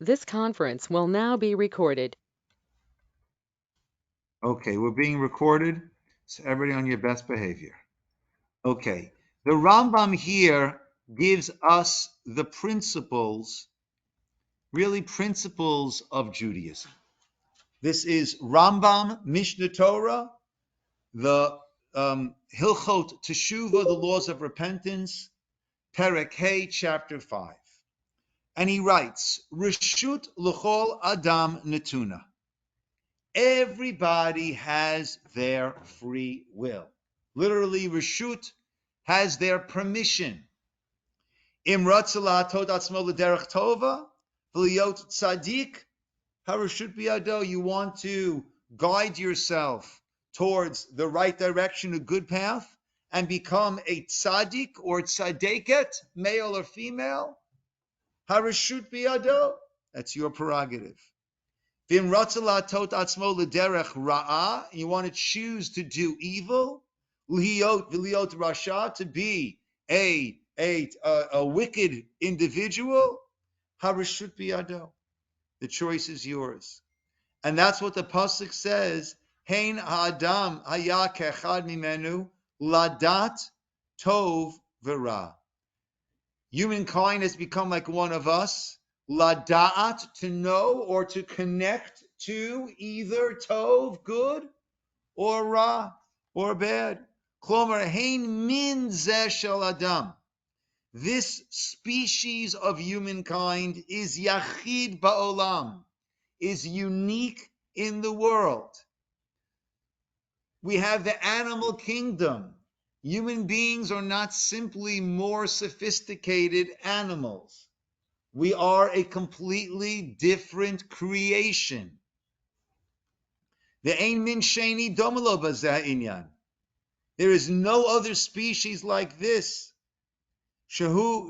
This conference will now be recorded. Okay, we're being recorded, so everybody on your best behavior. Okay, the Rambam here gives us the principles, really principles of Judaism. This is Rambam, Mishnah Torah, the Hilchot Teshuvah, the laws of repentance, Perek Hey, chapter 5. And he writes, Reshut l'chol adam netuna. Everybody has their free will. Literally, Reshut has their permission. Im ratzala tot atzmo l'derech tova, v'liyot tzadik, hareshut biyado. You want to guide yourself towards the right direction, a good path, and become a tzaddik or tzaddiket, male or female, hareshut biyado. That's your prerogative. V'im ratzala tot atzmo l'derech ra'ah. You want to choose to do evil, v'liyot rasha, to be a wicked individual, hareshut biyado. The choice is yours. And that's what the pasuk says, Hein ha'adam haya kechad mimenu ladat tov v'ra. Humankind has become like one of us, lada'at, to know or to connect to either tov, good, or ra, or bad. Klomer hein min zeh shel adam. This species of humankind is yachid ba'olam, is unique in the world. We have the animal kingdom. Human beings are not simply more sophisticated animals. We are a completely different creation. The ein min sheni domelo b'zeh inyan. There is no other species like this. Shehu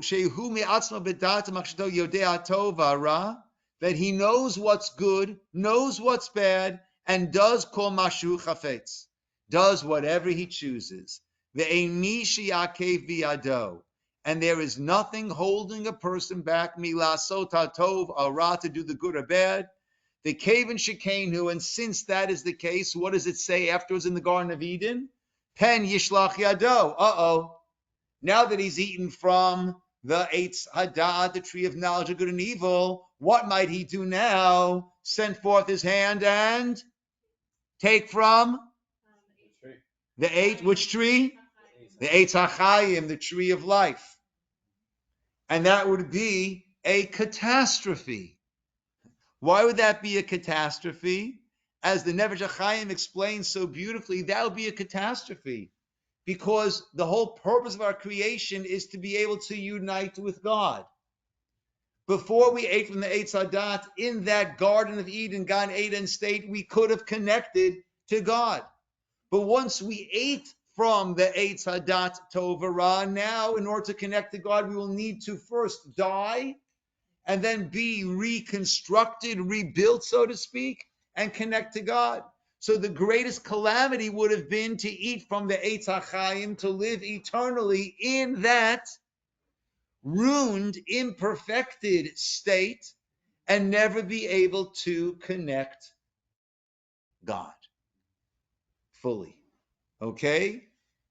me'atzma b'dat machshado yodea tov v'ara, that he knows what's good, knows what's bad, and does kol mashu chafetz, does whatever he chooses. Ve'ein mi sheyakev v'yado, and there is nothing holding a person back milasot tov ara, to do the good or bad. The kaven shekenu, and since that is the case, what does it say afterwards in the Garden of Eden? Pen yishlach yado. Now that he's eaten from the Eitz Hadat, the tree of knowledge of good and evil, what might he do now? Send forth his hand and take from the eight, which tree? The Eitz HaChayim, the tree of life. And that would be a catastrophe. Why would that be a catastrophe? As the Nefesh HaChaim explains so beautifully, that would be a catastrophe. Because the whole purpose of our creation is to be able to unite with God. Before we ate from the Eitz Hadat, in that Garden of Eden, Gan Eden state, we could have connected to God. But once we ate from the Eitz Hadat Tov Ra, now in order to connect to God, we will need to first die and then be reconstructed, rebuilt, so to speak, and connect to God. So the greatest calamity would have been to eat from the Eitz HaChaim, to live eternally in that ruined, imperfected state, and never be able to connect God fully. Okay?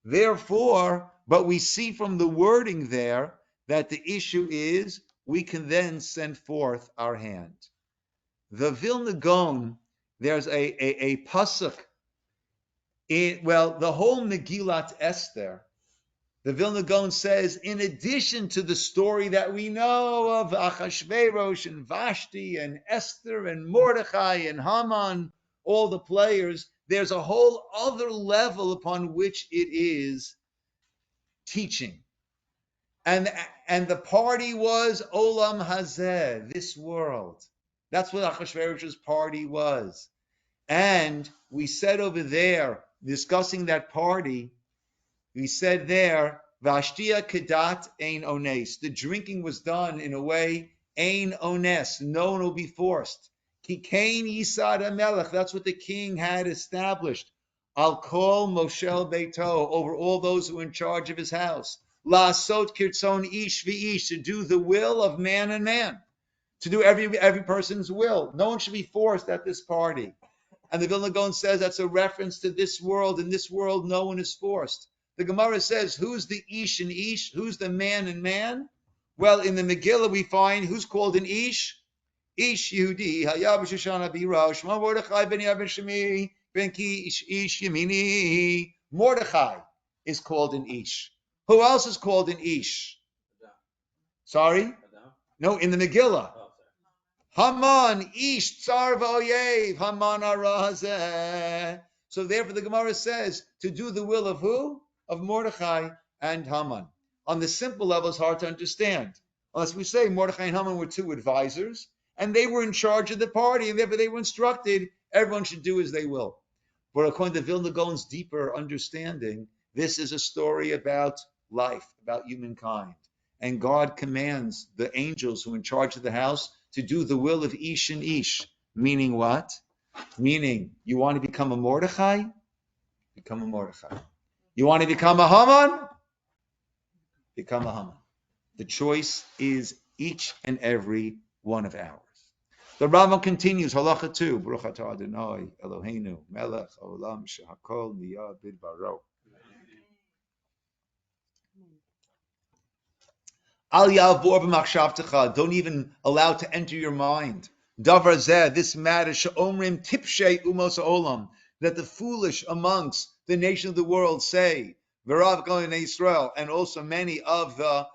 Therefore, but we see from the wording there that the issue is we can then send forth our hand. The Vilna Gaon, there's a pasuk, the whole Megillat Esther, the Vilna Gaon says, in addition to the story that we know of Achashverosh and Vashti and Esther and Mordechai and Haman, all the players, there's a whole other level upon which it is teaching. And the party was Olam Hazeh, this world. That's what Achashverosh's party was. And we said over there, discussing that party, we said there, Vashtia kedat ein ones. The drinking was done in a way, ein ones. No one will be forced. Kikain Yisad HaMelech. That's what the king had established. Al kol moshel beito, over all those who are in charge of his house. La sot kirtzon ish v'ish, to do the will of man and man. to do every person's will. No one should be forced at this party. And the Vilna Gaon says that's a reference to this world. In this world, no one is forced. The Gemara says, who's the Ish and Ish? Who's the man and man? Well, in the Megillah, we find who's called an Ish? Ish Yehudi, Hayab Shoshana Bira, Shema Mordechai ben Yavin Shemi, ben Ki Ish Yemini. Mordechai is called an Ish. Who else is called an Ish? Sorry? No, in the Megillah. Haman, Ish, Tsar V'oyev, Haman Arazeh. So therefore the Gemara says, to do the will of who? Of Mordechai and Haman. On the simple level, it's hard to understand. Unless we say Mordechai and Haman were two advisors, and they were in charge of the party, and therefore they were instructed, everyone should do as they will. But according to Vilna Gaon's deeper understanding, this is a story about life, about humankind. And God commands the angels who are in charge of the house to do the will of Ish and Ish. Meaning what? Meaning, you want to become a Mordechai? Become a Mordechai. You want to become a Haman? Become a Haman. The choice is each and every one of ours. The Rambam continues, Halacha 2, Baruch atah Adonai Eloheinu melech haolam shehakol niyah bidbaro. Al yavor b'machshavtecha, don't even allow to enter your mind. Davar zeh, this matter, she'omrim tipshei umos ha'olam, that the foolish amongst the nation of the world say, v'rav kol Yisroel, and also many of the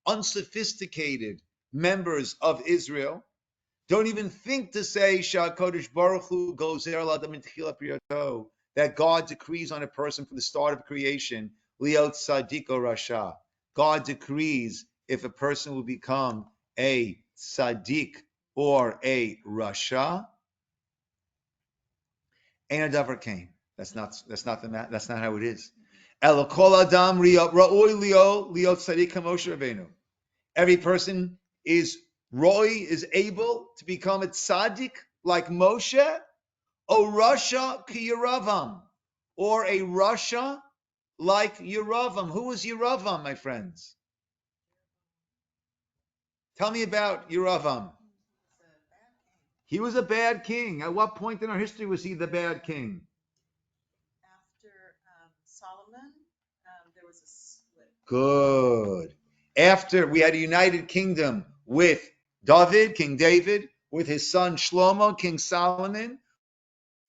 unsophisticated members of Israel, don't even think to say Sha'Kodesh Baruch Hu gozer l'adam mitchila priyato, that God decrees on a person from the start of creation, liot tzaddik or rasha. God decrees if a person will become a tzaddik or a rasha. Ein adavar kain. That's not how it is. El kol adam ra'oi liot tzaddik Moshe Rabbeinu. Every person is able to become a tzaddik like Moshe, or rasha ki Yeravam, or a rasha like Yeravam. Who was Yeravam, my friends? Tell me about Yeravam. He was a bad king. At what point in our history was he the bad king? After Solomon, there was a split. Good. After we had a united kingdom with David, King David, with his son Shlomo, King Solomon.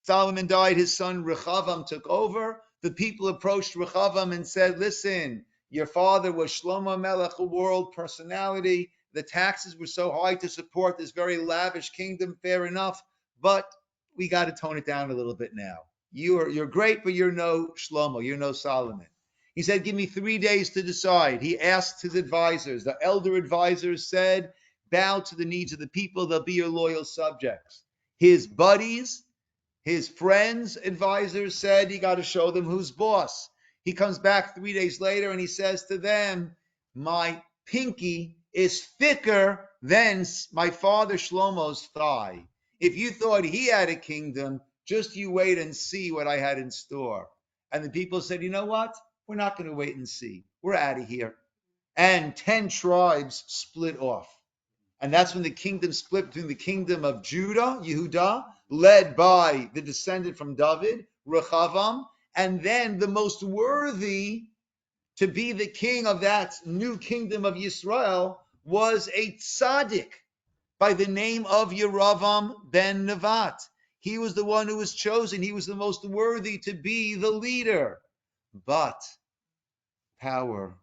Solomon died, his son Rechavam took over. The people approached Rechavam and said, listen, your father was Shlomo Melech, a world personality. The taxes were so high to support this very lavish kingdom, fair enough, but we got to tone it down a little bit now. You're great, but you're no Shlomo, you're no Solomon. He said, give me 3 days to decide. He asked his advisors. The elder advisors said, bow to the needs of the people, they'll be your loyal subjects. His buddies, his friends, advisors said, you got to show them who's boss. He comes back 3 days later and he says to them, my pinky is thicker than my father Shlomo's thigh. If you thought he had a kingdom, just you wait and see what I had in store. And the people said, you know what? We're not going to wait and see. We're out of here. And 10 tribes split off. And that's when the kingdom split between the kingdom of Judah, Yehudah, led by the descendant from David, Rechavam, and then the most worthy to be the king of that new kingdom of Yisroel was a tzaddik by the name of Yeravam ben Nevat. He was the one who was chosen. He was the most worthy to be the leader. But power.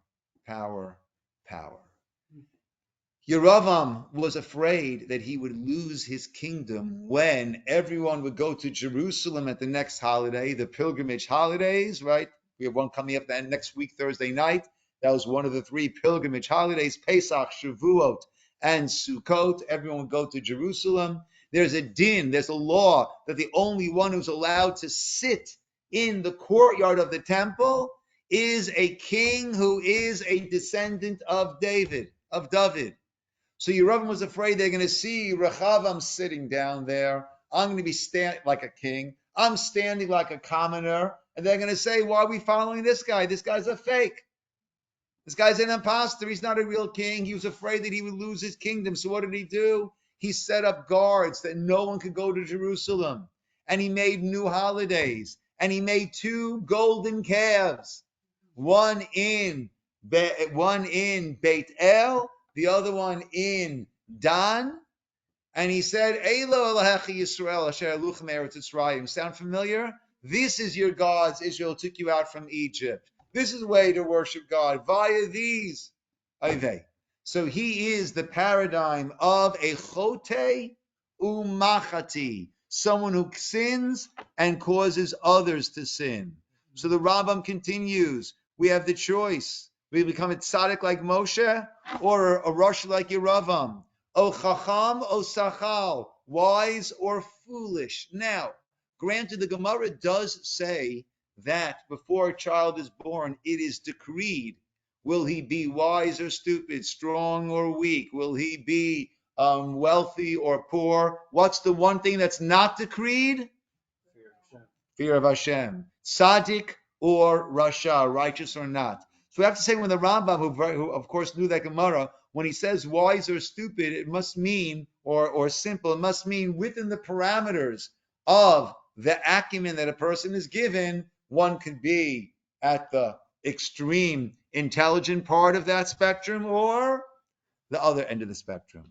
Yeravam was afraid that he would lose his kingdom when everyone would go to Jerusalem at the next holiday, the pilgrimage holidays, right? We have one coming up next week, Thursday night. That was one of the 3 pilgrimage holidays, Pesach, Shavuot, and Sukkot. Everyone would go to Jerusalem. There's a din, there's a law that the only one who's allowed to sit in the courtyard of the temple is a king who is a descendant of David. So Yeravam was afraid they're going to see Rechavam sitting down there. I'm going to be standing like a king. I'm standing like a commoner. And they're going to say, why are we following this guy? This guy's a fake. This guy's an imposter. He's not a real king. He was afraid that he would lose his kingdom. So what did he do? He set up guards that no one could go to Jerusalem. And he made new holidays. And he made 2 golden calves. One in Beit El, the other one in Dan. And he said, Elo Elohecha Yisroel asher aluchem eretz Yisrael. Sound familiar? This is your gods. Israel took you out from Egypt. This is the way to worship God, via these. So he is the paradigm of a chote umachati, someone who sins and causes others to sin. So the Rambam continues, we have the choice. We become a tzaddik like Moshe or a Rosh like Yeravam. O chacham, o sachal, wise or foolish. Now, granted, the Gemara does say that before a child is born, it is decreed. Will he be wise or stupid, strong or weak? Will he be wealthy or poor? What's the one thing that's not decreed? Fear of Hashem. Tzaddik or Rasha, righteous or not. So we have to say when the Rambam, who of course knew that Gemara, when he says wise or stupid, it must mean, or simple, it must mean within the parameters of the acumen that a person is given, one could be at the extreme intelligent part of that spectrum or the other end of the spectrum.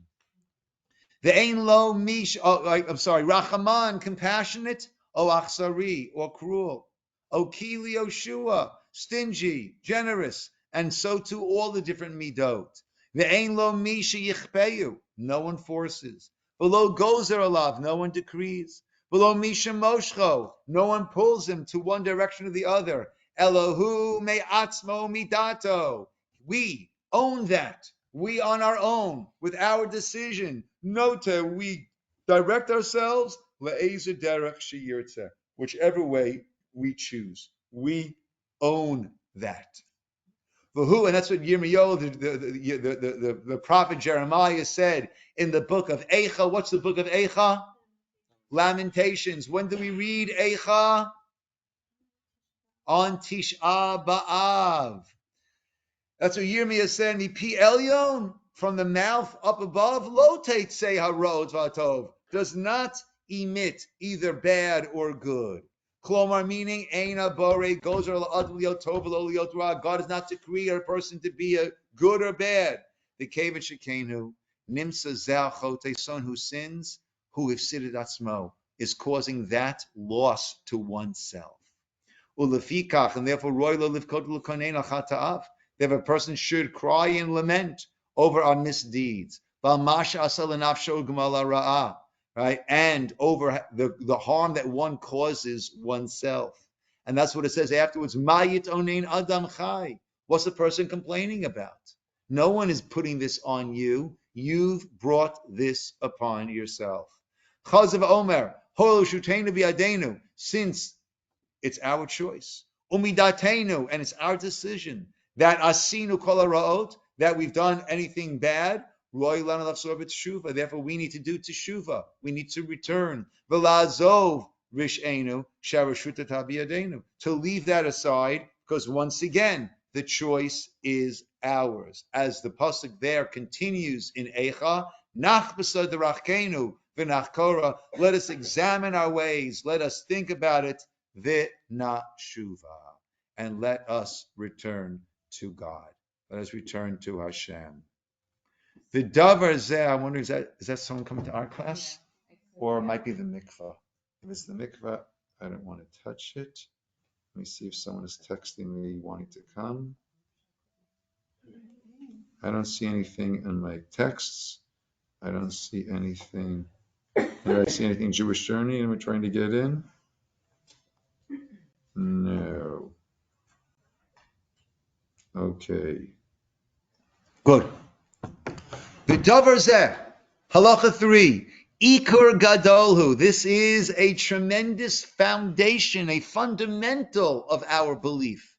The Ein Lo Mish, Rachaman, compassionate, O Achsari, or cruel, O Kili Oshua, stingy, generous, and so too all the different midot. The Ein Lo Misha Yichpeyu, no one forces. Below Gozer Alav, no one decrees. Below Misha Moshcho, no one pulls him to one direction or the other. Elohu me'atzmo midato. We own that. We on our own, with our decision. Nota, we direct ourselves, le'ezer derech sheyirtzeh, whichever way we choose. We own that. Who, and that's what Yirmiyahu, the prophet Jeremiah said in the book of Eicha. What's the book of Eicha? Lamentations. When do we read Eicha? On Tish'a B'Av. That's what Yirmiyahu said. Mipi Elyon, from the mouth up above, lo teitzei harod v'atov, does not emit either bad or good. Klomar, meaning Eina Bore goes or God is not to create a person to be a good or bad. The Kevet Shekenu, Nimsa Zalchote, son who sins, who ifsided atzmo, is causing that loss to oneself. Ulefikach, and therefore Roylo Livkot Lukonen Achataav. Therefore a person should cry and lament over our misdeeds. Balmasha Asal Nafsho Gmala Ra'ah. Right, and over the harm that one causes oneself, and that's what it says afterwards. Mayit onein adam chai. What's the person complaining about? No one is putting this on you. You've brought this upon yourself. Chazav Omer holo shuteinu biadenu. Since it's our choice, umidatenu, and it's our decision that asinu kol haraot, that we've done anything bad. Therefore, we need to do teshuva. We need to return. To leave that aside, because once again, the choice is ours. As the pasuk there continues in Eicha, let us examine our ways. Let us think about it. And let us return to God. Let us return to Hashem. The davar zeh, I wonder, is that someone coming to our class? Or it might be the mikvah. If it's the mikvah, I don't want to touch it. Let me see if someone is texting me wanting to come. I don't see anything in my texts. I don't see anything. Do I see anything Jewish journey and we're trying to get in? No. Okay. Good. The davar zeh, halacha 3, ikur gadolhu. This is a tremendous foundation, a fundamental of our belief.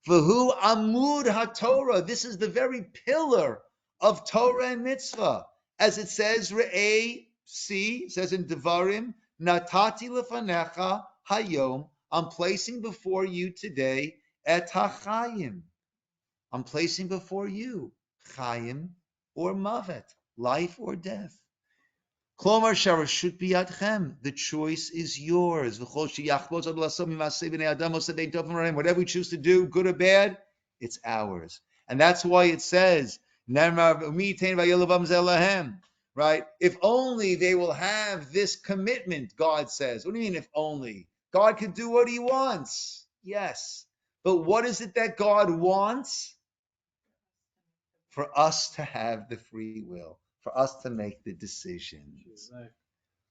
V'hu amud haTorah. This is the very pillar of Torah and mitzvah, as it says, re'ei, see, it says in Devarim, natati lefanecha hayom. I'm placing before you today et hachayim. I'm placing before you Chaim or Mavet, life or death. Klomar sharashut biyadchem. The choice is yours. Whatever we choose to do, good or bad, it's ours. And that's why it says, right? If only they will have this commitment, God says. What do you mean, if only? God could do what he wants. Yes. But what is it that God wants? For us to have the free will, for us to make the decisions.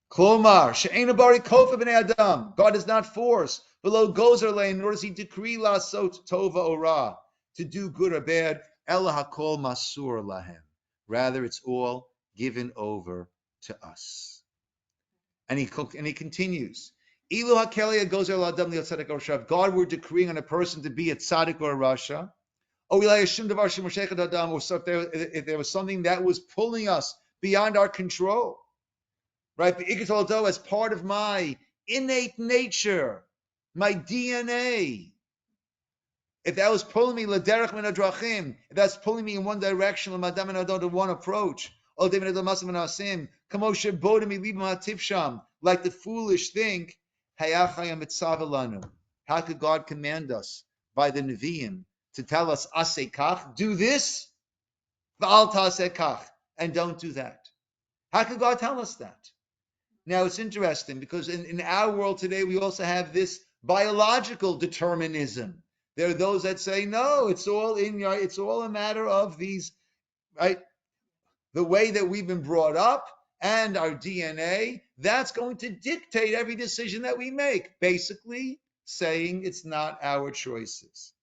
Klomar, she'ena bari kofa b'nei adam. God does not force. Below gozer lane, nor does he decree lasot tova or ra, to do good or bad. Ela hakol masur lahem. Rather, it's all given over to us. And he continues. Ilu hakelia gozer ladam liot tzedek or rasha. If God were decreeing on a person to be a tzaddik or a rasha, or if there was something that was pulling us beyond our control, right? As part of my innate nature, my DNA. If that was pulling me l'derech min hadrachim, if that's pulling me in one direction, l'madam and to one approach, like the foolish think, how could God command us by the Nevi'im to tell us, aseh kach, do this, v'al ta'aseh kach, and don't do that? How could God tell us that? Now, it's interesting because in our world today, we also have this biological determinism. There are those that say, no, it's all a matter of these, right? The way that we've been brought up and our DNA, that's going to dictate every decision that we make, basically saying it's not our choices.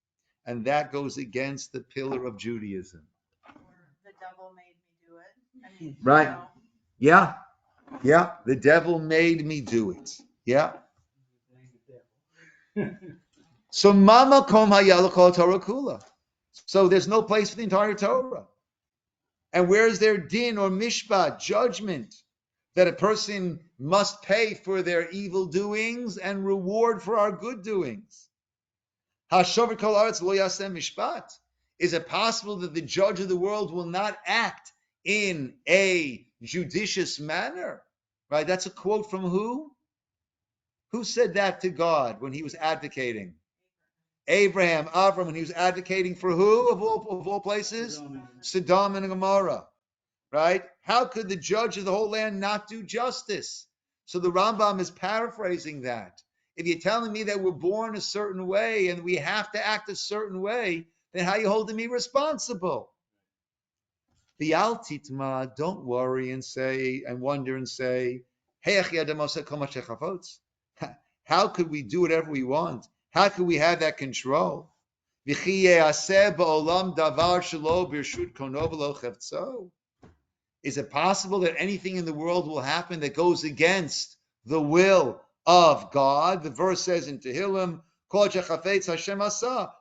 And that goes against the pillar of Judaism. Or the devil made me do it. I mean, right. Yeah. Yeah. The devil made me do it. Yeah. So mama kom hayalakol Torah kula. So there's no place for the entire Torah. And where is there din or mishpat, judgment, that a person must pay for their evil doings and reward for our good doings? Hashover kol aretz lo yasem mishpat. Is it possible that the judge of the world will not act in a judicious manner? Right? That's a quote from who? Who said that to God when he was advocating? Avram, when he was advocating for who of all places? Sodom and Gomorrah. Right? How could the judge of the whole land not do justice? So the Rambam is paraphrasing that. If you're telling me that we're born a certain way and we have to act a certain way, then how are you holding me responsible? The Altitma, don't worry and say and wonder and say, how could we do whatever we want? How could we have that control? Is it possible that anything in the world will happen that goes against the will of God? The verse says in Tehillim,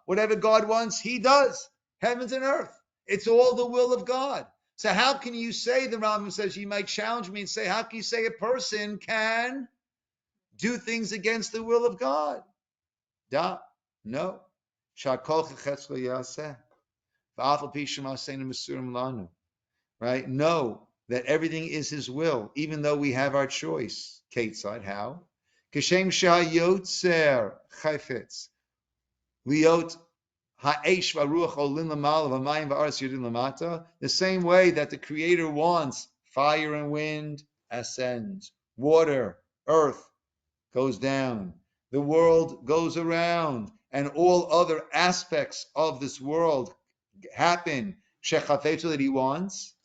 whatever God wants, he does. Heavens and earth. It's all the will of God. So how can you say, the Rambam says, you might challenge me and say, how can you say a person can do things against the will of God? No. Right? Know that everything is his will, even though we have our choice. Ketzad, how? Kashem shayotzer chayfetz liot ha'esh v'ruach olin l'mal v'mayim v'aretz yudin l'mata. The same way that the Creator wants fire and wind ascends, water, earth goes down, the world goes around, and all other aspects of this world happen. Shechafetzu, that he wants.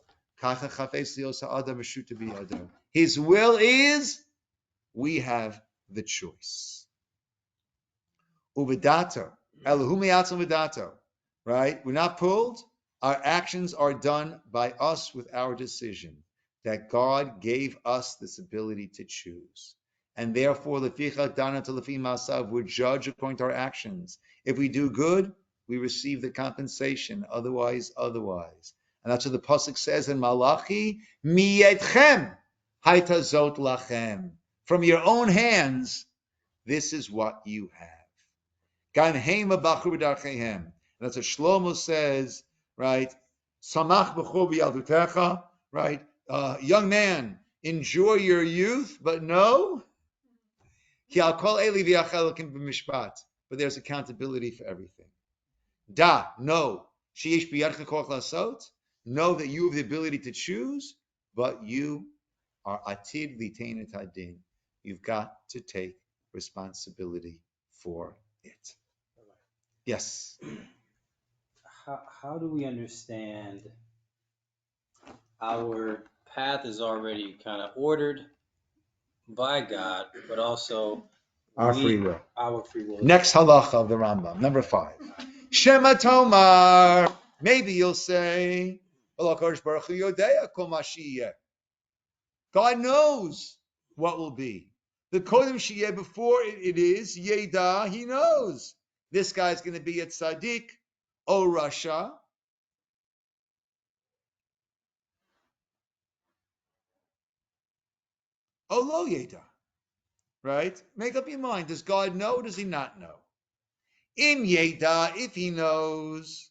His will is, we have the choice. Uvidato, right? We're not pulled. Our actions are done by us with our decision. That God gave us this ability to choose. And therefore, we're judged according to our actions. If we do good, we receive the compensation. Otherwise. And that's what the pasuk says in Malachi, miyetchem haitazot lachem. From your own hands, this is what you have. That's what Shlomo says, right? Samach b'chor b'yaldutecha, right? Young man, enjoy your youth, but no. Ki al kol eli v'yachel elokim b'mishpat. But there's accountability for everything. Da, no. Sheyesh b'yadcha koach lasot. Know that you have the ability to choose, but you are atid litain et hadin. You've got to take responsibility for it. Yes. How do we understand our path is already kind of ordered by God, but also Our free will. Our free will. Next halacha of the Rambam, number 5. Shema Tomar. Maybe you'll say, God knows what will be. The Kodem Shiyeh, before it is, Yeda, he knows. This guy's going to be at Tzaddik, O Rasha. O Lo Yeda. Right? Make up your mind. Does God know or does he not know? Im Yeda, if he knows,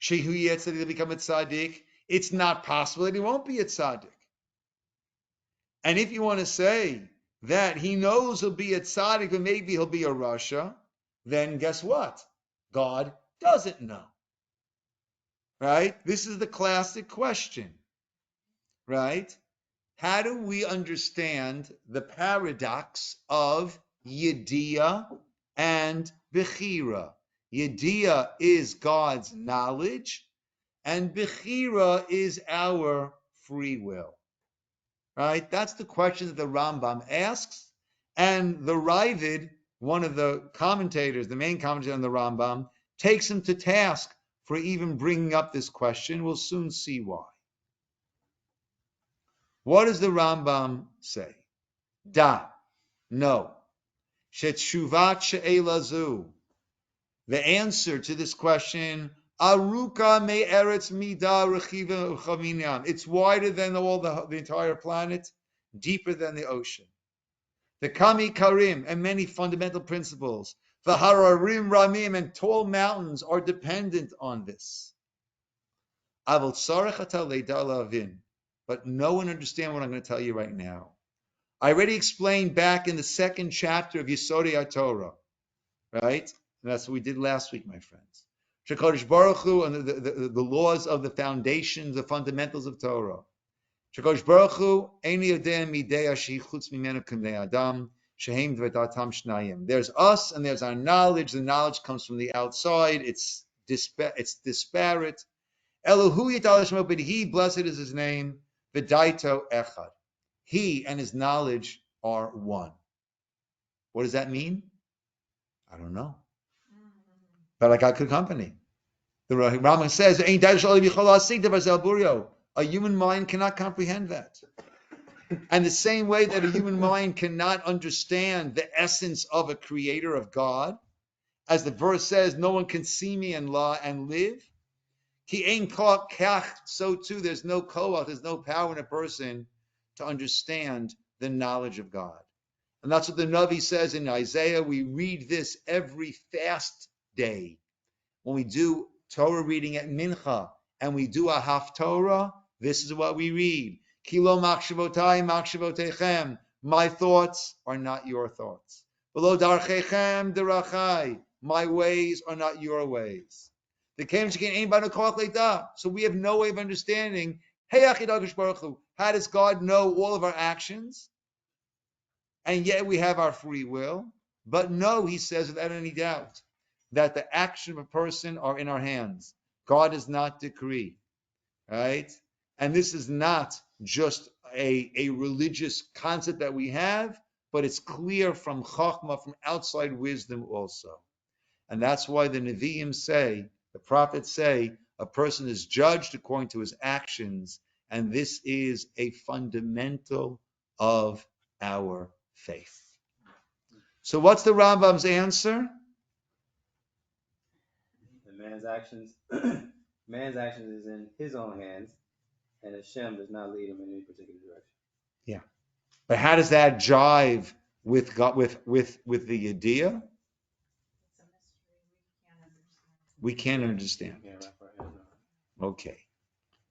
Shehu Yetzaddik to become a tzaddik, it's not possible that he won't be a tzaddik. And if you want to say that he knows he'll be a tzaddik, but maybe he'll be a rasha, then guess what? God doesn't know. Right? This is the classic question. Right? How do we understand the paradox of Yediah and Bechira? Yediah is God's knowledge, and Bechira is our free will. Right? That's the question that the Rambam asks, and the Ravid, one of the commentators, the main commentator on the Rambam, takes him to task for even bringing up this question. We'll soon see why. What does the Rambam say? Da, no. Shetchuvat she'elazu. The answer to this question, Aruka me eretz mida rechiva uchaminam. It's wider than all the entire planet, deeper than the ocean. The kami karim, and many fundamental principles. The hararim ramim, and tall mountains are dependent on this. Avol tzarech ata leida lavin. But no one understands what I'm going to tell you right now. I already explained back in the 2nd chapter of Yisodei HaTorah, right? And that's what we did last week, my friends. Shekadosh Baruch Hu, and the laws of the foundations, the fundamentals of Torah. Shekadosh Baruch Hu, Eini yodeh midei asher chutz mimenu k'mnei adam, shehem dvadatam shnayim. There's us and there's our knowledge. The knowledge comes from the outside. It's disparate. Elohu yitala shemo, but he, blessed is his name, v'daito echad. He and his knowledge are one. What does that mean? I don't know. But I got good company. The Rambam says, a human mind cannot comprehend that. And the same way that a human mind cannot understand the essence of a creator of God, as the verse says, no one can see me and live. So too, there's no koach, there's no power in a person to understand the knowledge of God. And that's what the Navi says in Isaiah. We read this every fast day. When we do Torah reading at Mincha and we do a Haftorah, this is what we read. Kilo machshavotai machshavotechem. My thoughts are not your thoughts. Below darchechem derachai. My ways are not your ways. So we have no way of understanding. How does God know all of our actions? And yet we have our free will. But no, he says without any doubt, that the action of a person are in our hands. God does not decree. Right? And this is not just a religious concept that we have, but it's clear from Chachma, from outside wisdom also. And that's why the Nevi'im say, the prophets say, a person is judged according to his actions, and this is a fundamental of our faith. So what's the Rambam's answer? Man's actions is in his own hands, and Hashem does not lead him in any particular direction. Yeah. But how does that jive with God, with the idea? It's a mystery we can't understand. We can't understand Yeah, it. wrap our heads around. Okay.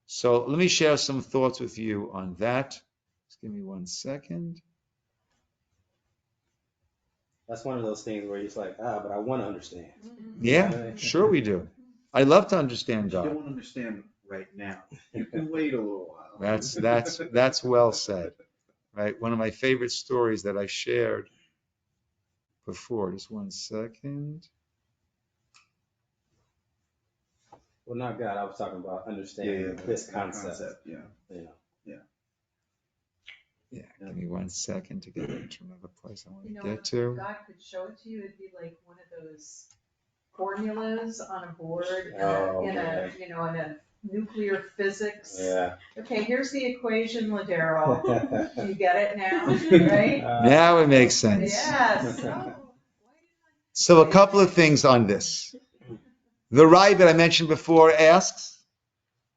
So let me share some thoughts with you on that. Just give me 1 second. That's one of those things where it's like, but I want to understand. Yeah, sure we do. I love to understand But you don't God. want to understand right now. You can wait a little while. That's well said. Right? One of my favorite stories that I shared before. Just 1 second. Well, not God. I was talking about understanding this the concept. Yeah. You know. Yeah, give me 1 second to get into another place I want to You know, get if to. God could show it to you, it'd be like one of those formulas on a board Oh, in man. in a nuclear physics. Yeah. Okay, here's the equation, Ladero. You get it now, right? Now it makes sense. Yes. So a couple of things on this. The Rabbi that I mentioned before asks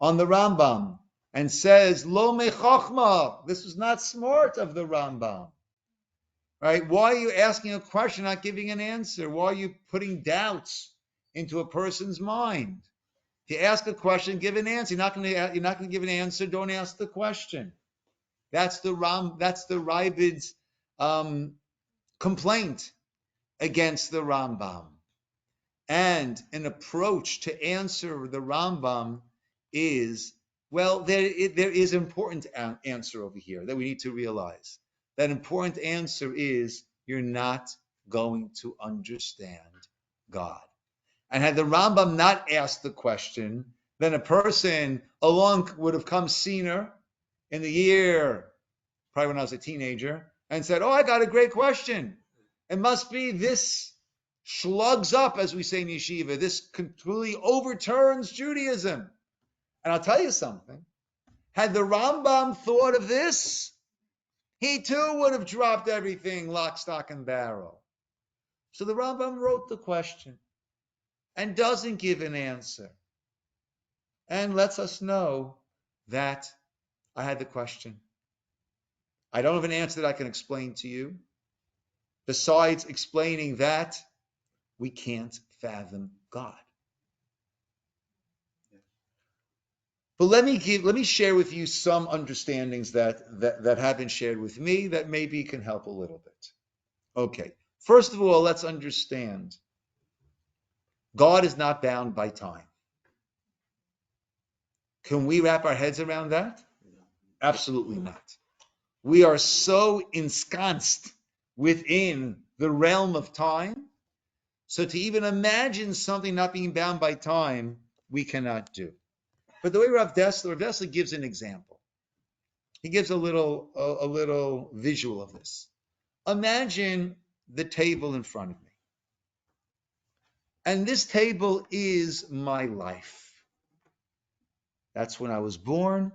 on the Rambam and says, Lo me chochma. This is not smart of the Rambam. Right? Why are you asking a question, not giving an answer? Why are you putting doubts into a person's mind? If you ask a question, give an answer. You're not going to give an answer. Don't ask the question. That's the Rabbid's complaint against the Rambam. And an approach to answer the Rambam is, well, there is an important answer over here that we need to realize. That important answer is you're not going to understand God. And had the Rambam not asked the question, then a person along would have come Ciner in the year, probably when I was a teenager, and said, oh, I got a great question. It must be this slugs up, as we say in yeshiva. This completely overturns Judaism. And I'll tell you something. Had the Rambam thought of this, he too would have dropped everything lock, stock, and barrel. So the Rambam wrote the question and doesn't give an answer and lets us know that I had the question. I don't have an answer that I can explain to you. Besides explaining that we can't fathom God. But let me share with you some understandings that have been shared with me that maybe can help a little bit. Okay. First of all, let's understand God is not bound by time. Can we wrap our heads around that? Absolutely not. We are so ensconced within the realm of time. So to even imagine something not being bound by time, we cannot do. But the way Rav Dessler gives an example. He gives a little visual of this. Imagine the table in front of me. And this table is my life. That's when I was born.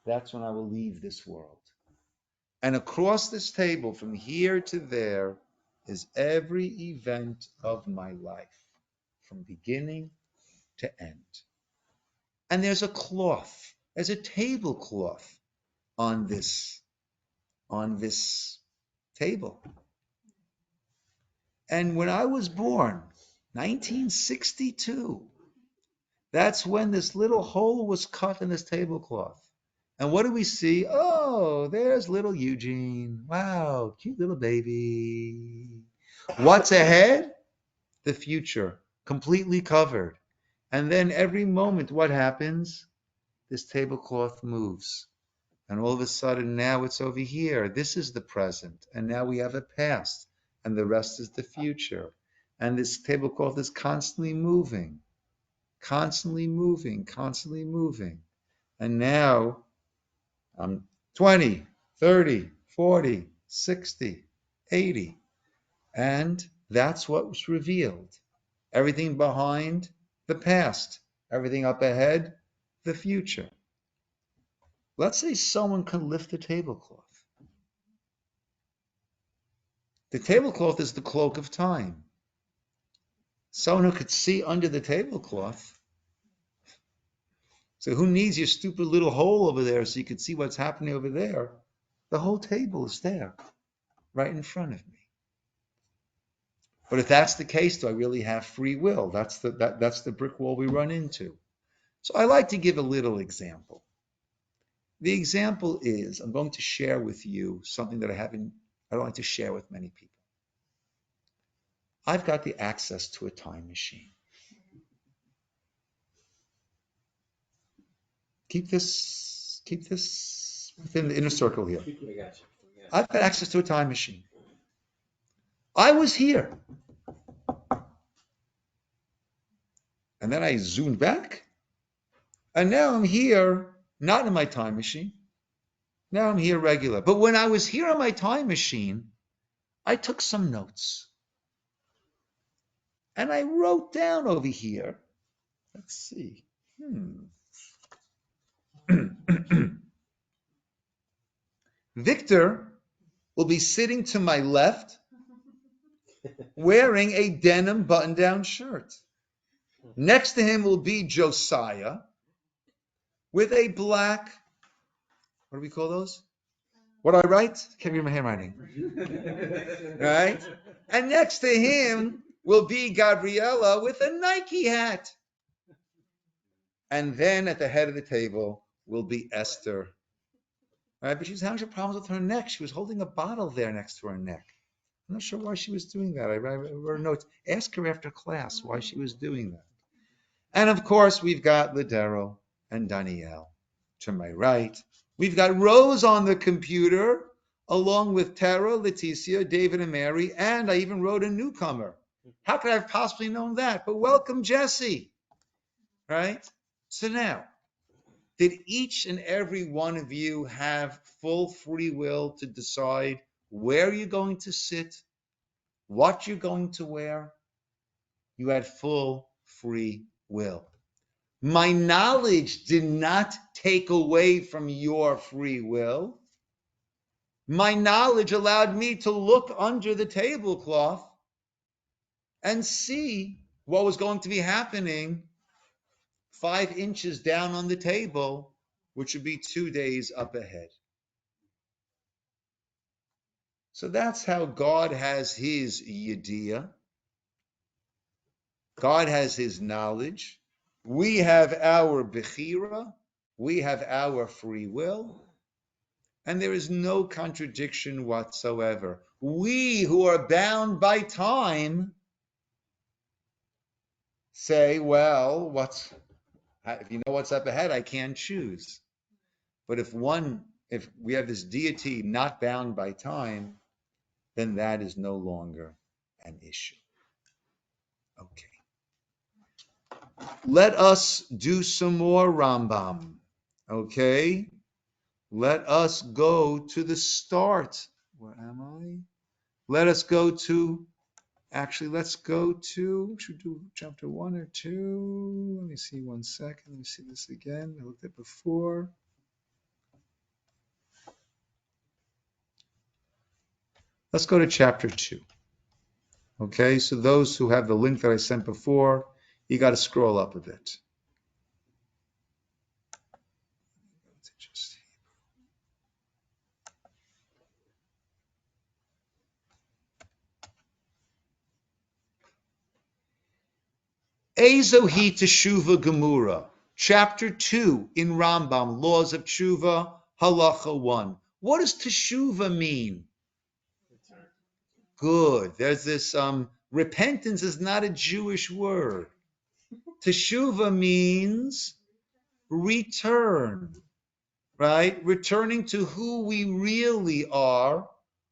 That's when I will leave this world. And across this table, from here to there, is every event of my life, from beginning to end. And there's a cloth, there's a tablecloth on this table. And when I was born, 1962, that's when this little hole was cut in this tablecloth. And what do we see? Oh, there's little Eugene. Wow, cute little baby. What's ahead? The future, completely covered. And then every moment, what happens? This tablecloth moves. And all of a sudden, now it's over here. This is the present. And now we have a past. And the rest is the future. And this tablecloth is constantly moving, constantly moving, constantly moving. And now I'm 20, 30, 40, 60, 80. And that's what was revealed. Everything behind, the past. Everything up ahead, the future. Let's say someone can lift the tablecloth. The tablecloth is the cloak of time. Someone who could see under the tablecloth. So who needs your stupid little hole over there so you could see what's happening over there? The whole table is there, right in front of me. But if that's the case, do I really have free will? That's the brick wall we run into. So I like to give a little example. The example is, I'm going to share with you something that I don't like to share with many people. I've got the access to a time machine. Keep this within the inner circle here. We got you. I've got access to a time machine. I was here. And then I zoomed back. And now I'm here, not in my time machine. Now I'm here regular. But when I was here on my time machine, I took some notes. And I wrote down over here. Let's see. Victor will be sitting to my left wearing a denim button-down shirt. Next to him will be Josiah with a black, what do we call those? What do I write? Can't read my handwriting. Right? And next to him will be Gabriella with a Nike hat. And then at the head of the table will be Esther. Right? But she's having some problems with her neck. She was holding a bottle there next to her neck. I'm not sure why she was doing that. I wrote notes. Ask her after class why she was doing that. And of course, we've got Ladero and Danielle to my right. We've got Rose on the computer, along with Tara, Leticia, David, and Mary, and I even wrote a newcomer. How could I have possibly known that? But welcome, Jesse. Right? So now, did each and every one of you have full free will to decide where you're going to sit, what you're going to wear? You had full free will. My knowledge did not take away from your free will. My knowledge allowed me to look under the tablecloth and see what was going to be happening 5 inches down on the table, which would be 2 days up ahead. So that's how God has his yediyah. God has his knowledge. We have our bechira. We have our free will. And there is no contradiction whatsoever. We who are bound by time say, well, if you know what's up ahead, I can't choose. But if we have this deity not bound by time, then that is no longer an issue. Okay. Let us do some more Rambam. Okay. Let us go to the start. Where am I? Let's go to should we do chapter 1 or 2? Let me see 1 second. Let me see this again. I looked at it before. Let's go to chapter 2. Okay, so those who have the link that I sent before, you got to scroll up a bit. Ezohi Teshuva Gemura, chapter 2 in Rambam, Laws of Teshuva, Halacha 1. What does Teshuva mean? Good. There's this, repentance is not a Jewish word. Teshuva means return, right? Returning to who we really are,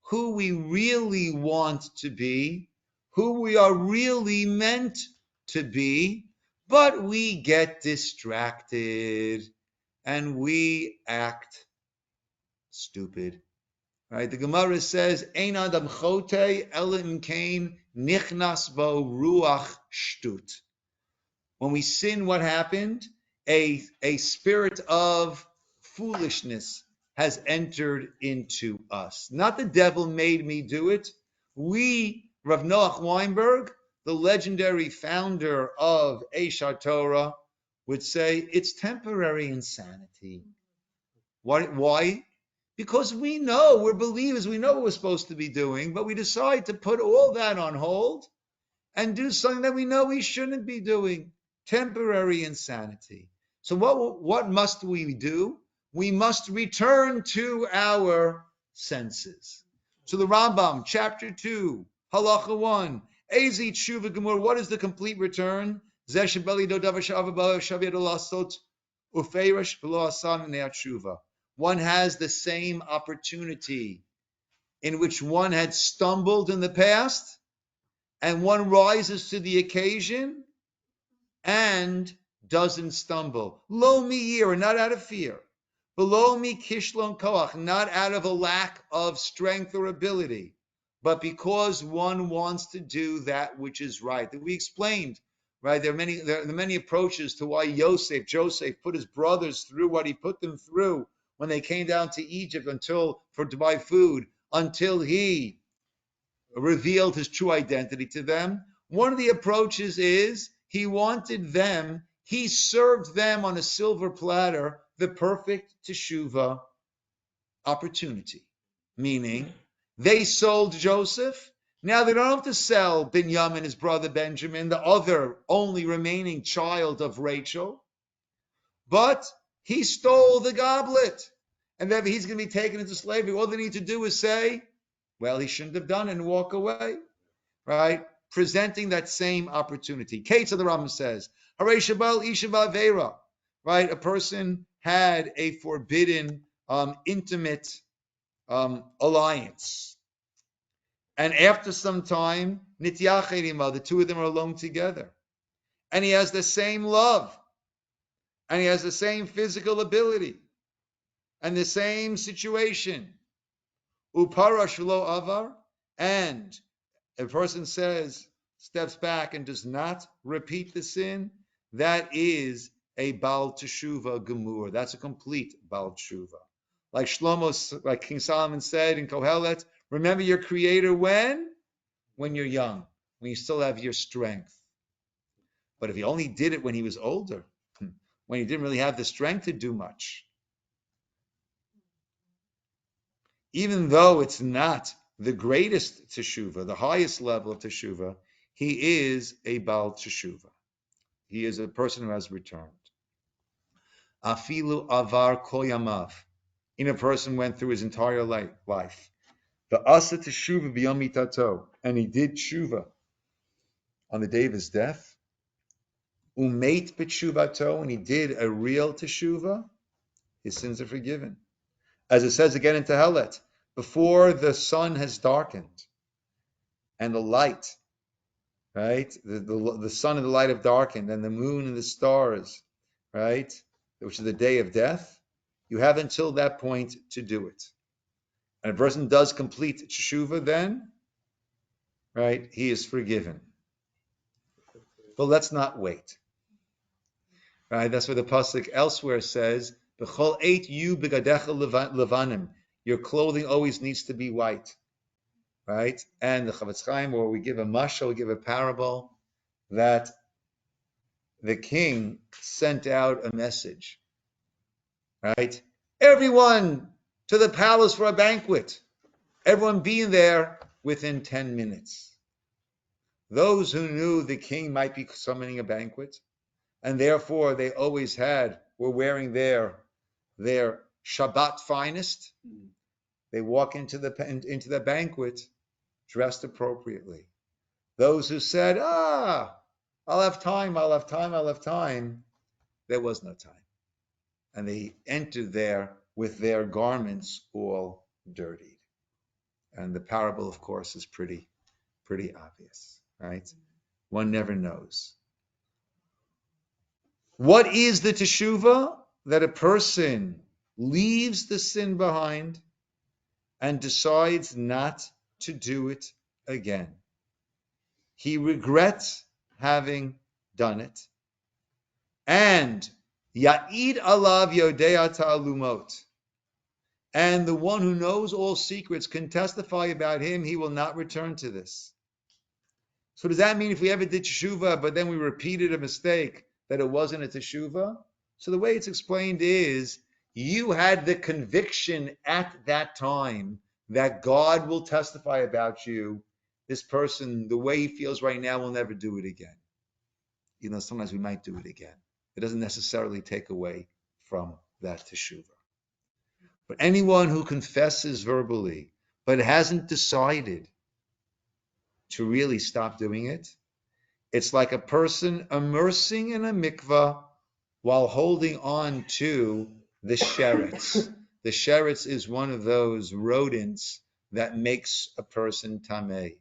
who we really want to be, who we are really meant to be, but we get distracted and we act stupid. Right? The Gemara says, "Ein adam chote ela im kain nichnas bo ruach shtut." When we sin, what happened? A spirit of foolishness has entered into us. Not the devil made me do it. Rav Noach Weinberg, the legendary founder of Eshar Torah, would say it's temporary insanity. Why? Because we know, we're believers, we know what we're supposed to be doing, but we decide to put all that on hold and do something that we know we shouldn't be doing. Temporary insanity. So what must we do? We must return to our senses. So the Rambam, chapter 2, halacha 1, Ezi tshuva gemur, what is the complete return? One has the same opportunity in which one had stumbled in the past, and one rises to the occasion and doesn't stumble. Lo mi yira, not out of fear. Below me kishlon koach, not out of a lack of strength or ability, but because one wants to do that which is right. That we explained, right? There are many approaches to why Joseph put his brothers through what he put them through when they came down to Egypt to buy food, until he revealed his true identity to them. One of the approaches is he served them on a silver platter the perfect teshuvah opportunity. Meaning, they sold Joseph. Now they don't have to sell Binyamin, his brother Benjamin, the other only remaining child of Rachel. But he stole the goblet. And then he's going to be taken into slavery. All they need to do is say, well, he shouldn't have done it, and walk away. Right? Presenting that same opportunity. Kate of the Rambam says, Hare Shabal Ishava Vera. Right? A person had a forbidden, intimate alliance. And after some time, Nityach, the two of them are alone together. And he has the same love. And he has the same physical ability. And the same situation. Uparash lo avar. And a person steps back and does not repeat the sin, that is a Baal Teshuvah Gemur. That's a complete Baal Teshuvah. Like King Solomon said in Kohelet, remember your Creator when? When you're young, when you still have your strength. But if he only did it when he was older, when he didn't really have the strength to do much, even though it's not the greatest teshuvah, the highest level of teshuvah, he is a Baal Teshuvah. He is a person who has returned. Afilu avar koyamav. A person went through his entire life. The asa teshuvah b'yom mitato, and he did teshuvah on the day of his death. Umeit b'tshuvato, and he did a real teshuvah. His sins are forgiven. As it says again in Tehelet, before the sun has darkened and the light, right? The sun and the light have darkened, and the moon and the stars, right? Which is the day of death. You have until that point to do it. And a person does complete teshuvah then, right? He is forgiven. But let's not wait. Right? That's where the pasuk elsewhere says, "B'chol eit yu begadecha levanim." Your clothing always needs to be white, right? And the Chavetz Chaim, or we give a mashal, we give a parable that the king sent out a message, right? Everyone to the palace for a banquet. Everyone being there within 10 minutes. Those who knew the king might be summoning a banquet, and therefore they always were wearing their Shabbat finest. They walk into the banquet dressed appropriately. Those who said, I'll have time, there was no time. And they entered there with their garments all dirtied. And the parable, of course, is pretty obvious, right? One never knows. What is the teshuvah? That a person leaves the sin behind and decides not to do it again. He regrets having done it. And Ya'id alav yodea ta'alumot. And the one who knows all secrets can testify about him, he will not return to this. So does that mean if we ever did teshuvah, but then we repeated a mistake, that it wasn't a teshuvah? So the way it's explained is, you had the conviction at that time that God will testify about you, this person, the way he feels right now, will never do it again. Sometimes we might do it again. It doesn't necessarily take away from that teshuvah. But anyone who confesses verbally, but hasn't decided to really stop doing it, it's like a person immersing in a mikvah while holding on to the sheretz. The sheretz is one of those rodents that makes a person tameh.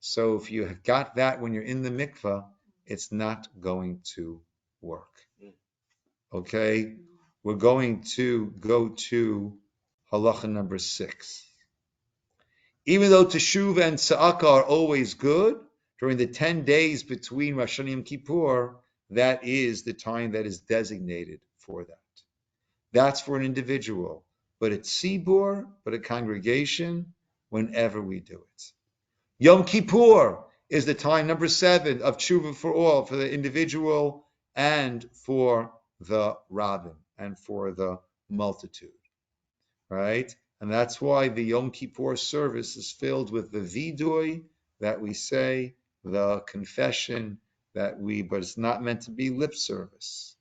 So if you have got that when you're in the mikvah, it's not going to work. Okay? We're going to go to halacha number 6. Even though teshuvah and tzedakah are always good, during the 10 days between Rosh Hashanah and Yom Kippur, that is the time that is designated for that. That's for an individual, but a tzibur, but a congregation, whenever we do it. Yom Kippur is the time, number 7, of tshuva for all, for the individual and for the rabbin and for the multitude, right? And that's why the Yom Kippur service is filled with the vidui that we say, the confession that but it's not meant to be lip service,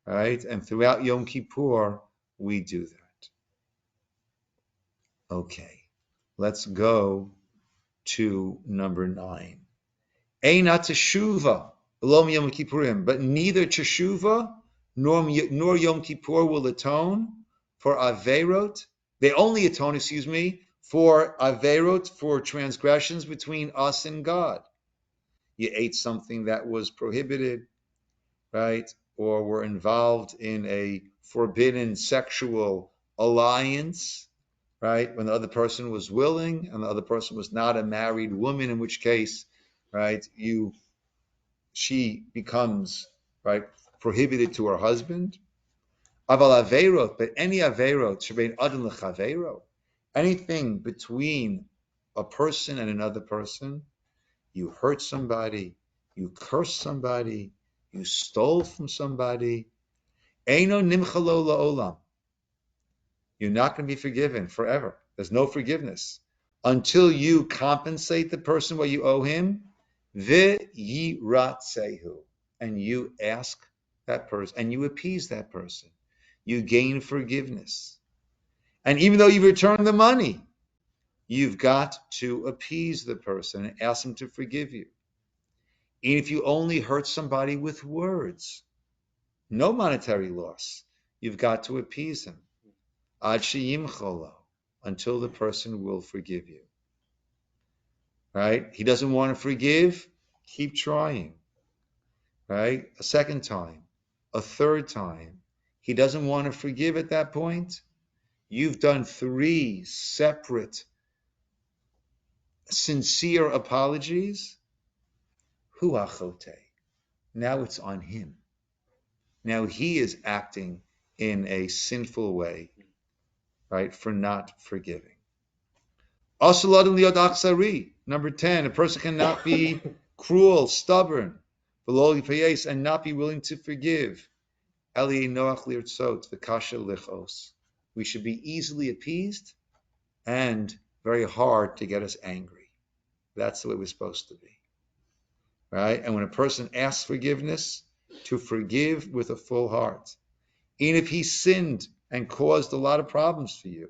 right? And throughout Yom Kippur, we do that. Okay, let's go to number 9. Eina teshuva l'om Yom Kippurim, but neither teshuva nor Yom Kippur will atone for averot. They only atone, for averot, for transgressions between us and God. You ate something that was prohibited, right? Or were involved in a forbidden sexual alliance, right? When the other person was willing and the other person was not a married woman, in which case, right, she becomes, right, prohibited to her husband. Aval averot, but any averot, shebein adam lechavero, anything between a person and another person, you hurt somebody, you cursed somebody, you stole from somebody, eino nimchalo la'olam. You're not going to be forgiven forever. There's no forgiveness until you compensate the person what you owe him, v'yiratzehu, and you ask that person and you appease that person. You gain forgiveness. And even though you return the money, you've got to appease the person and ask him to forgive you. And if you only hurt somebody with words, no monetary loss, you've got to appease him. Ad sheyimcholo, until the person will forgive you. Right? He doesn't want to forgive, keep trying. Right? A second time, a third time. He doesn't want to forgive at that point. You've done 3 separate, sincere apologies. Hu achote. Now it's on him. Now he is acting in a sinful way, right, for not forgiving. Number 10, a person cannot be cruel, stubborn, and not be willing to forgive. We should be easily appeased and very hard to get us angry. That's the way we're supposed to be. Right? And when a person asks forgiveness, to forgive with a full heart. Even if he sinned and caused a lot of problems for you,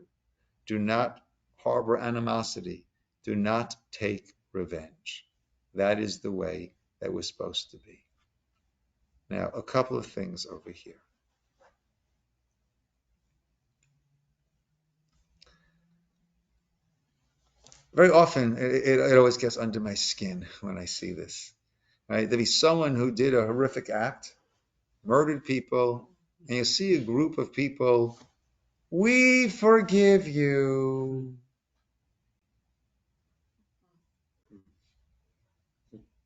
do not harbor animosity. Do not take revenge. That is the way that we're supposed to be. Now, a couple of things over here. Very often, it always gets under my skin when I see this. Right? There'll be someone who did a horrific act, murdered people, and you see a group of people, we forgive you.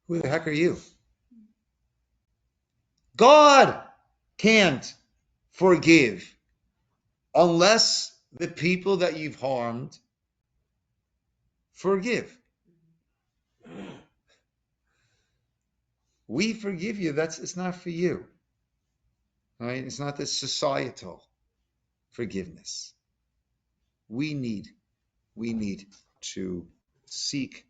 Who the heck are you? God can't forgive unless the people that you've harmed forgive. We forgive you. It's not for you. Right? It's not the societal forgiveness. We need to seek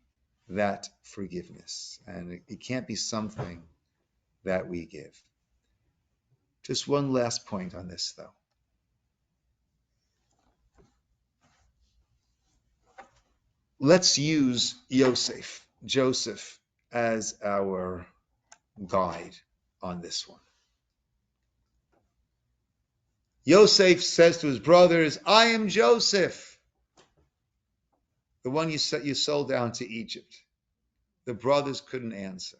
that forgiveness. And it can't be something that we give. Just one last point on this, though. Let's use Joseph, as our guide on this one. Yosef says to his brothers, I am Joseph, the one you sold down to Egypt. The brothers couldn't answer.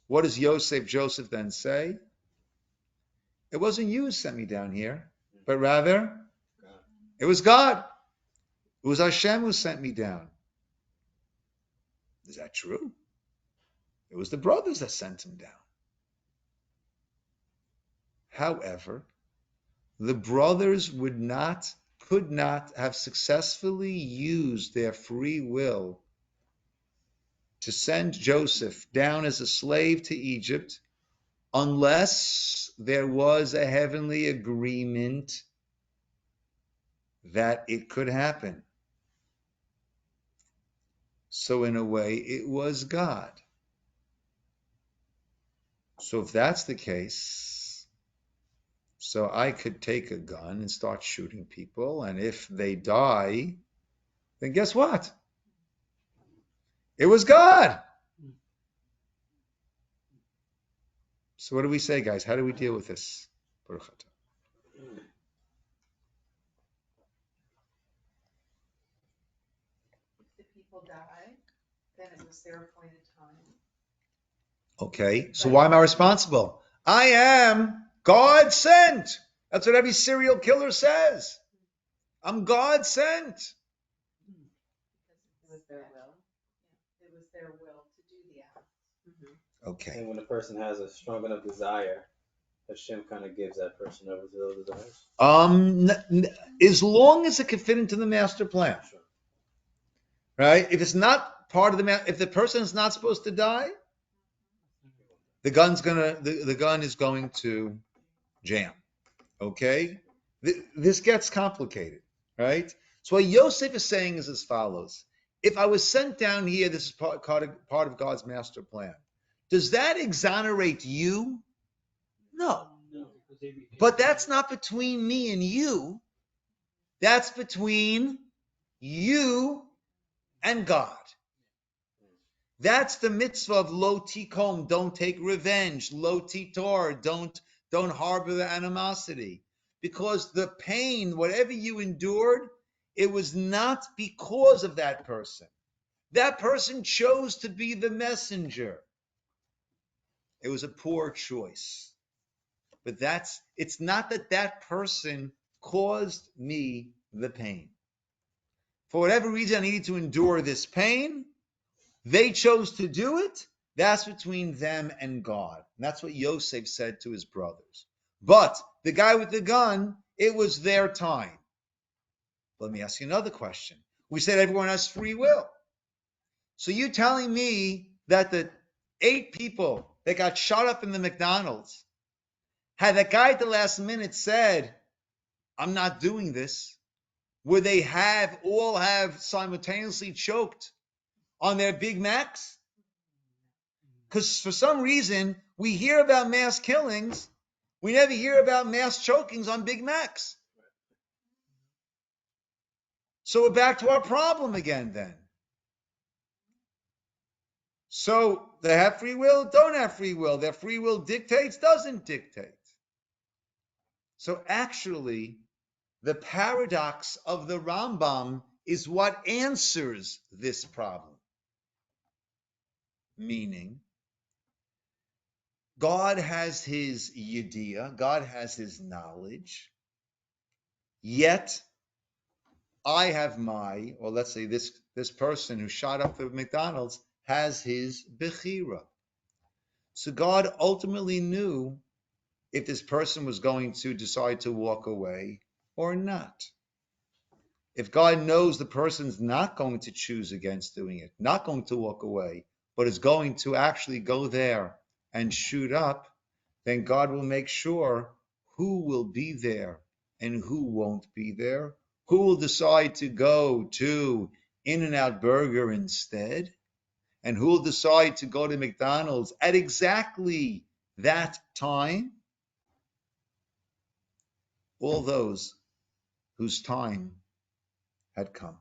What does Joseph then say? It wasn't you who sent me down here, but rather it was God. It was Hashem who sent me down. Is that true? It was the brothers that sent him down. However, the brothers could not have successfully used their free will to send Joseph down as a slave to Egypt unless there was a heavenly agreement that it could happen. So in a way, it was God. So if that's the case, so I could take a gun and start shooting people, and if they die, then guess what? It was God. So what do we say, guys? How do we deal with this? If the people die, then it was their appointed time. Okay, so why am I responsible? I am God sent. That's what every serial killer says. I'm God sent. It was their will. It was their will to do the act. Okay. And when a person has a strong enough desire, Hashem kind of gives that person over to those desires. As long as it can fit into the master plan, Sure. right? If it's not part of if the person is not supposed to die, the gun is going to jam. Okay, this gets complicated, right? So what Yosef is saying is as follows: if I was sent down here, this is part of God's master plan. Does that exonerate you? No. But that's not between me and you. That's between you and God. That's the mitzvah of lo tikom, don't take revenge. Lo titor, don't harbor the animosity. Because the pain, whatever you endured, it was not because of that person. That person chose to be the messenger. It was a poor choice. But it's not that person caused me the pain. For whatever reason I needed to endure this pain, they chose to do it. That's between them and God. And that's what Yosef said to his brothers. But the guy with the gun, it was their time. Let me ask you another question. We said everyone has free will. So you telling me that the 8 people that got shot up in the McDonald's, had that guy at the last minute said, I'm not doing this, would they all have simultaneously choked on their Big Macs? Because for some reason, we hear about mass killings, we never hear about mass chokings on Big Macs. So we're back to our problem again then. So they have free will, don't have free will. Their free will dictates, doesn't dictate. So actually, the paradox of the Rambam is what answers this problem. Meaning, God has his yediyah, God has his knowledge, yet I have or let's say this person who shot up the McDonald's has his bechira. So God ultimately knew if this person was going to decide to walk away or not. If God knows the person's not going to choose against doing it, not going to walk away, but is going to actually go there and shoot up, then God will make sure who will be there and who won't be there, who will decide to go to In-N-Out Burger instead? And who will decide to go to McDonald's at exactly that time? All those whose time had come.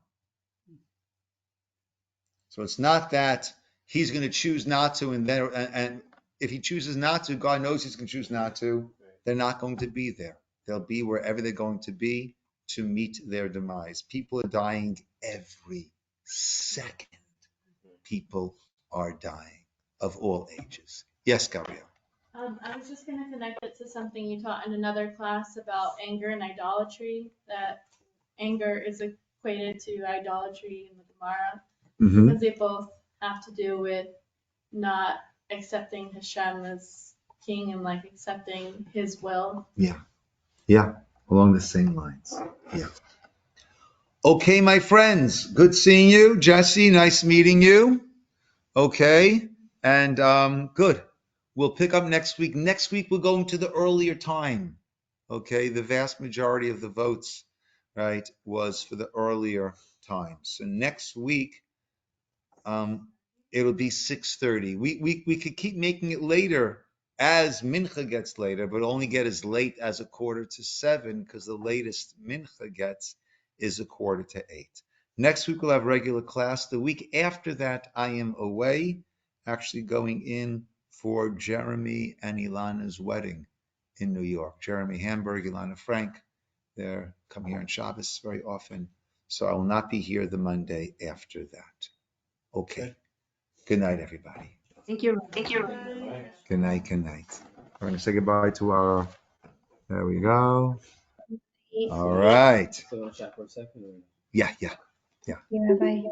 So it's not that he's going to choose not to, and if he chooses not to, God knows he's going to choose not to. They're not going to be there. They'll be wherever they're going to be to meet their demise. People are dying every second. People are dying of all ages. Yes, Gabrielle. I was just going to connect it to something you taught in another class about anger and idolatry, that anger is equated to idolatry in the Gemara, because they both have to do with not accepting Hashem as king and like accepting his will. Yeah, along the same lines. Yeah. Okay, my friends, good seeing you. Jesse, nice meeting you. Okay, and good. We'll pick up next week. Next week, we're going to the earlier time. Okay, the vast majority of the votes, right, was for the earlier time. So next week, it'll be 6:30. We could keep making it later as Mincha gets later, but only get as late as 6:45 because the latest Mincha gets is 7:45. Next week we'll have regular class. The week after that I am away, actually going in for Jeremy and Ilana's wedding in New York. Jeremy Hamburg, Ilana Frank. They come here on Shabbos very often. So I will not be here the Monday after that. Okay. Good night, everybody. Thank you. Good night. Good night. We're going to say goodbye to our. There we go. All right. So chat for a second. Or... Yeah. Yeah, bye.